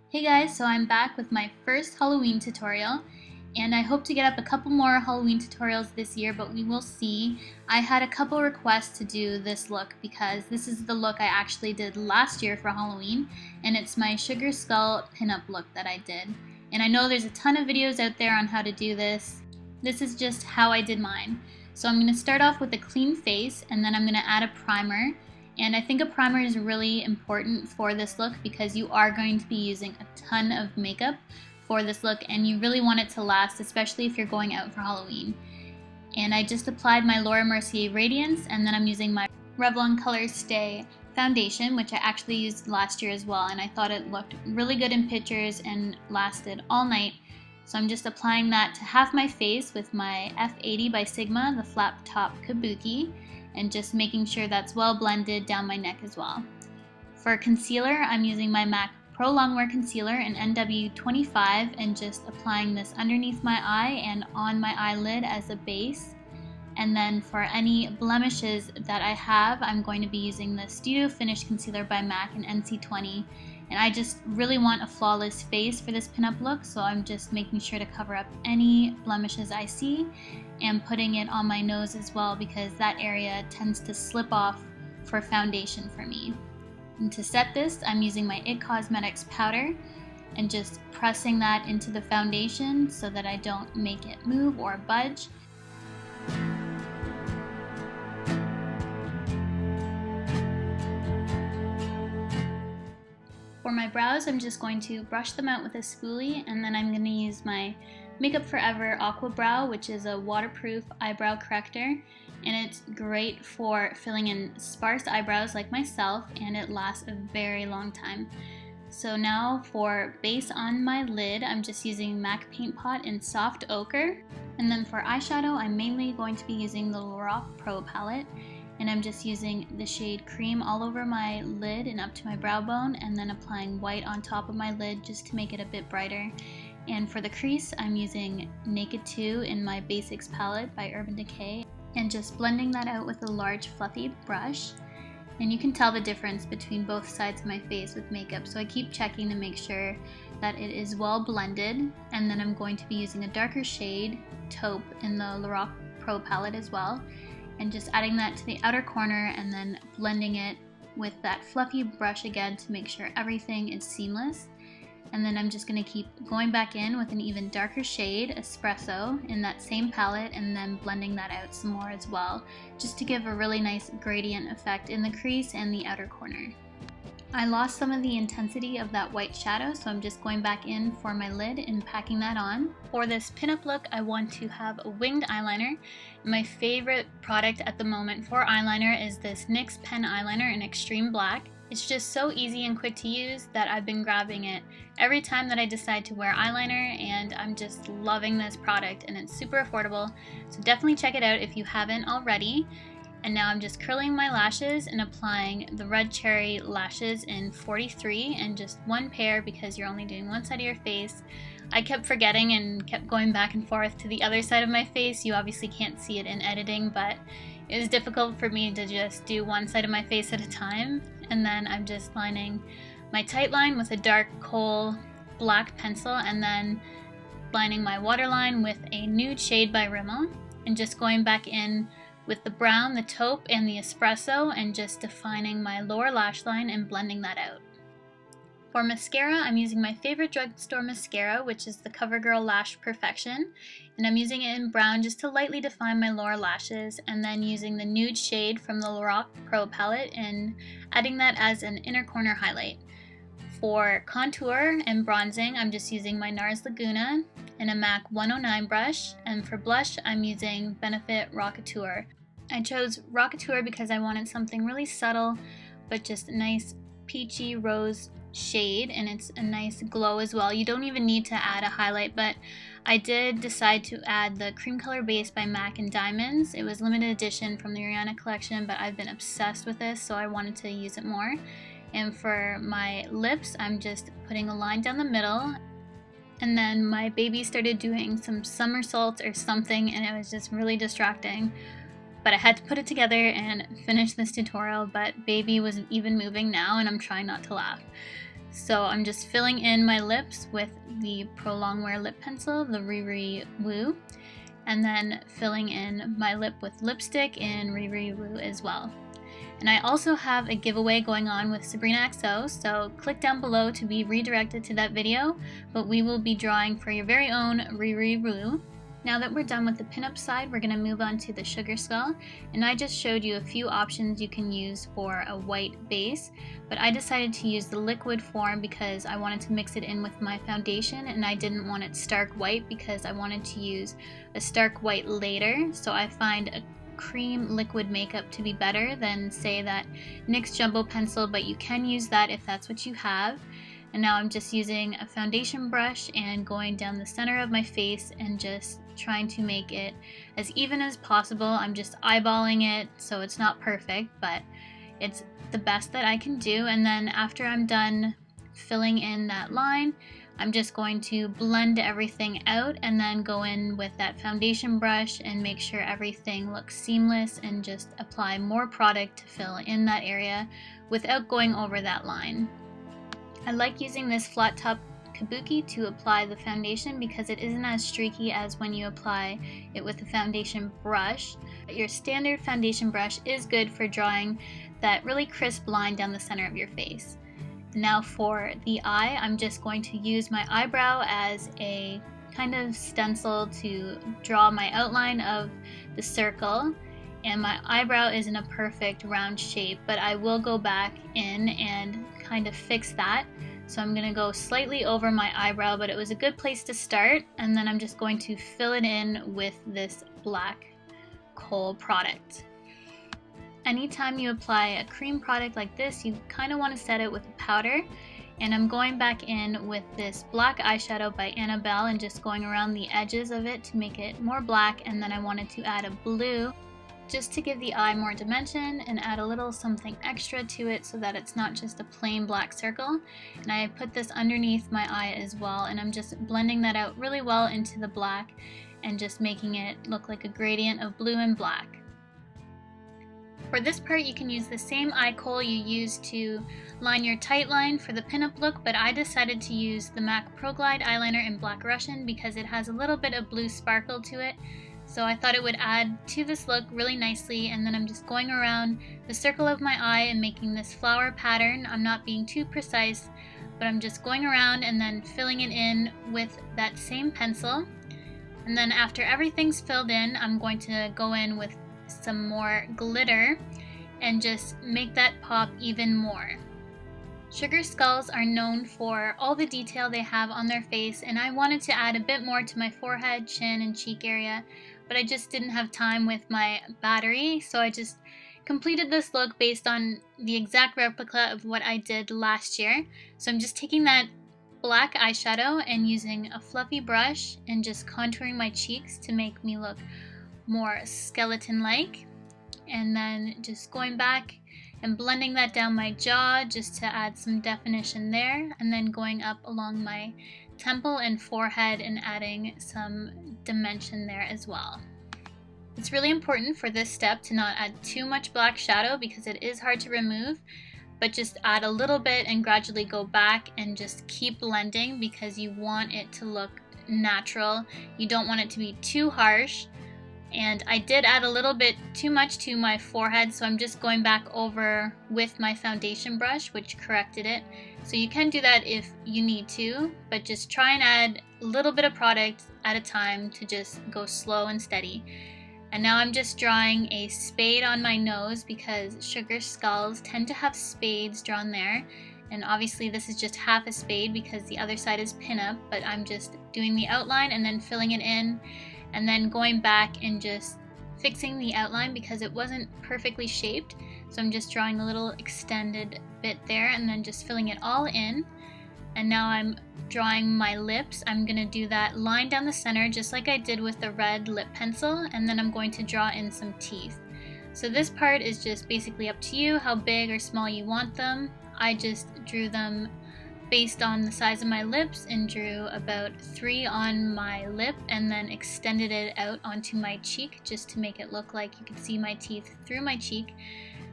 Hey guys, so I'm back with my first Halloween tutorial, and I hope to get up a couple more Halloween tutorials this year, but we will see. I had a couple requests to do this look because this is the look I actually did last year for Halloween, and it's my Sugar Skull pinup look that I did. And I know there's a ton of videos out there on how to do this. This is just how I did mine. So I'm going to start off with a clean face, and then I'm going to add a primer. And I think a primer is really important for this look because you are going to be using a ton of makeup for this look and you really want it to last, especially if you're going out for Halloween. And I just applied my Mercier Radiance, and then I'm using my Revlon Colorstay foundation, which I actually used last year as well, and I thought it looked really good in pictures and lasted all night. So I'm just applying that to half my face with my F80 by Sigma, the flat top kabuki, and just making sure that's well blended down my neck as well. For concealer, I'm using my MAC Pro Longwear Concealer in NW25 and just applying this underneath my eye and on my eyelid as a base. And then for any blemishes that I have, I'm going to be using the Studio Finish Concealer by MAC in NC20. And I just really want a flawless face for this pinup look, so I'm just making sure to cover up any blemishes I see and putting it on my nose as well because that area tends to slip off for foundation for me. And to set this, I'm using my IT Cosmetics powder and just pressing that into the foundation so that I don't make it move or budge. For my brows, I'm just going to brush them out with a spoolie, and then I'm going to use my Makeup Forever Aqua Brow, which is a waterproof eyebrow corrector, and it's great for filling in sparse eyebrows like myself, and it lasts a very long time. So now for base on my lid, I'm just using MAC Paint Pot in Soft Ochre, and then for eyeshadow, I'm mainly going to be using the LORAC Pro palette. And I'm just using the shade Cream all over my lid and up to my brow bone, and then applying white on top of my lid just to make it a bit brighter. And for the crease, I'm using Naked 2 in my Basics palette by Urban Decay and just blending that out with a large fluffy brush. And you can tell the difference between both sides of my face with makeup, so I keep checking to make sure that it is well blended. And then I'm going to be using a darker shade, Taupe, in the LORAC Pro palette as well, and just adding that to the outer corner and then blending it with that fluffy brush again to make sure everything is seamless. And then I'm just going to keep going back in with an even darker shade, Espresso, in that same palette, and then blending that out some more as well, just to give a really nice gradient effect in the crease and the outer corner. I lost some of the intensity of that white shadow, so I'm just going back in for my lid and packing that on. For this pinup look, I want to have a winged eyeliner. My favorite product at the moment for eyeliner is this NYX pen eyeliner in Extreme Black. It's just so easy and quick to use that I've been grabbing it every time that I decide to wear eyeliner, and I'm just loving this product, and it's super affordable, so definitely check it out if you haven't already. And now I'm just curling my lashes and applying the Red Cherry lashes in 43 and just one pair because you're only doing one side of your face. I kept forgetting and kept going back and forth to the other side of my face. You obviously can't see it in editing, but it was difficult for me to just do one side of my face at a time. And then I'm just lining my tight line with a dark coal black pencil, and then lining my waterline with a nude shade by Rimmel, and just going back in with the brown, the taupe, and the espresso, and just defining my lower lash line and blending that out. For mascara, I'm using my favorite drugstore mascara, which is the CoverGirl Lash Perfection, and I'm using it in brown just to lightly define my lower lashes, and then using the nude shade from the LORAC Pro palette and adding that as an inner corner highlight. For contour and bronzing, I'm just using my NARS Laguna and a MAC 109 brush, and for blush, I'm using Benefit Rockateur. I chose Rockateur because I wanted something really subtle, but just a nice peachy rose shade, and it's a nice glow as well. You don't even need to add a highlight, but I did decide to add the cream color base by MAC in Diamonds. It was limited edition from the Rihanna collection, but I've been obsessed with this, so I wanted to use it more. And for my lips, I'm just putting a line down the middle, and then my baby started doing some somersaults or something, and it was just really distracting. But I had to put it together and finish this tutorial, but baby wasn't even moving now, and I'm trying not to laugh. So I'm just filling in my lips with the Pro Longwear Lip Pencil, the Riri Woo, and then filling in my lip with lipstick in Riri Woo as well. And I also have a giveaway going on with Sabrina XO, so click down below to be redirected to that video, but we will be drawing for your very own Riri Woo. Now that we're done with the pinup side, we're going to move on to the sugar skull, and I just showed you a few options you can use for a white base, but I decided to use the liquid form because I wanted to mix it in with my foundation, and I didn't want it stark white because I wanted to use a stark white later. So I find a cream liquid makeup to be better than, say, that NYX Jumbo pencil, but you can use that if that's what you have. And now I'm just using a foundation brush and going down the center of my face and just trying to make it as even as possible. I'm just eyeballing it, so it's not perfect, but it's the best that I can do. And then after I'm done filling in that line, I'm just going to blend everything out and then go in with that foundation brush and make sure everything looks seamless and just apply more product to fill in that area without going over that line. I like using this flat top kabuki to apply the foundation because it isn't as streaky as when you apply it with a foundation brush. Your standard foundation brush is good for drawing that really crisp line down the center of your face. Now for the eye, I'm just going to use my eyebrow as a kind of stencil to draw my outline of the circle. And my eyebrow isn't a perfect round shape, but I will go back in and kind of fix that. So I'm going to go slightly over my eyebrow, but it was a good place to start. And then I'm just going to fill it in with this black kohl product. Anytime you apply a cream product like this, you kind of want to set it with a powder. And I'm going back in with this black eyeshadow by Annabelle and just going around the edges of it to make it more black. And then I wanted to add a blue just to give the eye more dimension and add a little something extra to it so that it's not just a plain black circle. And I put this underneath my eye as well, and I'm just blending that out really well into the black and just making it look like a gradient of blue and black. For this part, you can use the same eye kohl you used to line your tight line for the pinup look, but I decided to use the MAC Pearlglide eyeliner in Black Russian because it has a little bit of blue sparkle to it. So I thought it would add to this look really nicely, and then I'm just going around the circle of my eye and making this flower pattern. I'm not being too precise, but I'm just going around and then filling it in with that same pencil. And then after everything's filled in, I'm going to go in with some more glitter and just make that pop even more. Sugar skulls are known for all the detail they have on their face, and I wanted to add a bit more to my forehead, chin, and cheek area, but I just didn't have time with my battery, so I just completed this look based on the exact replica of what I did last year. So I'm just taking that black eyeshadow and using a fluffy brush and just contouring my cheeks to make me look more skeleton-like, and then just going back and blending that down my jaw just to add some definition there, and then going up along my temple and forehead and adding some dimension there as well. It's really important for this step to not add too much black shadow because it is hard to remove, but just add a little bit and gradually go back and just keep blending because you want it to look natural. You don't want it to be too harsh. And I did add a little bit too much to my forehead, so I'm just going back over with my foundation brush, which corrected it. So you can do that if you need to, but just try and add a little bit of product at a time to just go slow and steady. And now I'm just drawing a spade on my nose because sugar skulls tend to have spades drawn there. And obviously this is just half a spade because the other side is pinup, but I'm just doing the outline and then filling it in, and then going back and just fixing the outline because it wasn't perfectly shaped. So I'm just drawing a little extended bit there and then just filling it all in. And now I'm drawing my lips. I'm going to do that line down the center just like I did with the red lip pencil, and then I'm going to draw in some teeth. So this part is just basically up to you how big or small you want them. I just drew them based on the size of my lips and drew about 3 on my lip and then extended it out onto my cheek just to make it look like you could see my teeth through my cheek,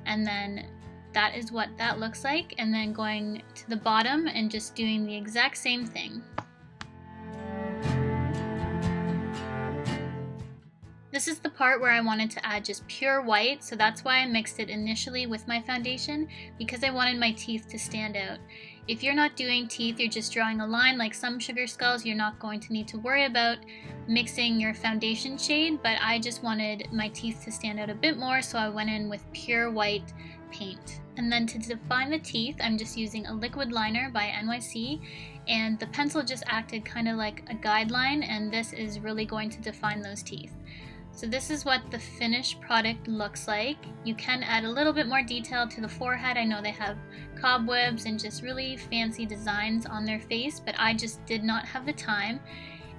and then that is what that looks like, and then going to the bottom and just doing the exact same thing. This is the part where I wanted to add just pure white, so that's why I mixed it initially with my foundation, because I wanted my teeth to stand out. If you're not doing teeth, you're just drawing a line like some sugar skulls, you're not going to need to worry about mixing your foundation shade, but I just wanted my teeth to stand out a bit more, so I went in with pure white paint. And then to define the teeth, I'm just using a liquid liner by NYC, and the pencil just acted kind of like a guideline, and this is really going to define those teeth. So this is what the finished product looks like. You can add a little bit more detail to the forehead. I know they have cobwebs and just really fancy designs on their face, but I just did not have the time.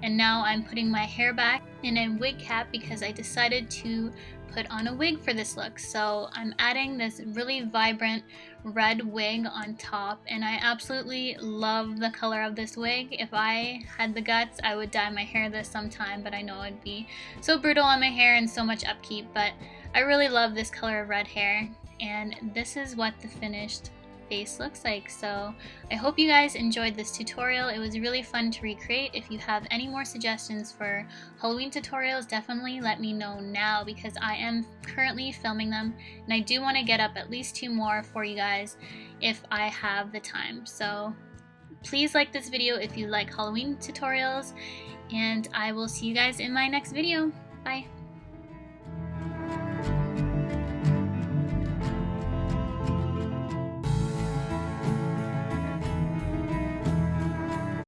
And now I'm putting my hair back in a wig cap because I decided to put on a wig for this look. So I'm adding this really vibrant red wig on top, and I absolutely love the color of this wig. If I had the guts, I would dye my hair this sometime, but I know it'd be so brutal on my hair and so much upkeep, but I really love this color of red hair, and this is what the finished face looks like. So I hope you guys enjoyed this tutorial. It was really fun to recreate. If you have any more suggestions for Halloween tutorials, definitely let me know now, because I am currently filming them, and I do want to get up at least 2 more for you guys if I have the time. So please like this video if you like Halloween tutorials, and I will see you guys in my next video. Bye!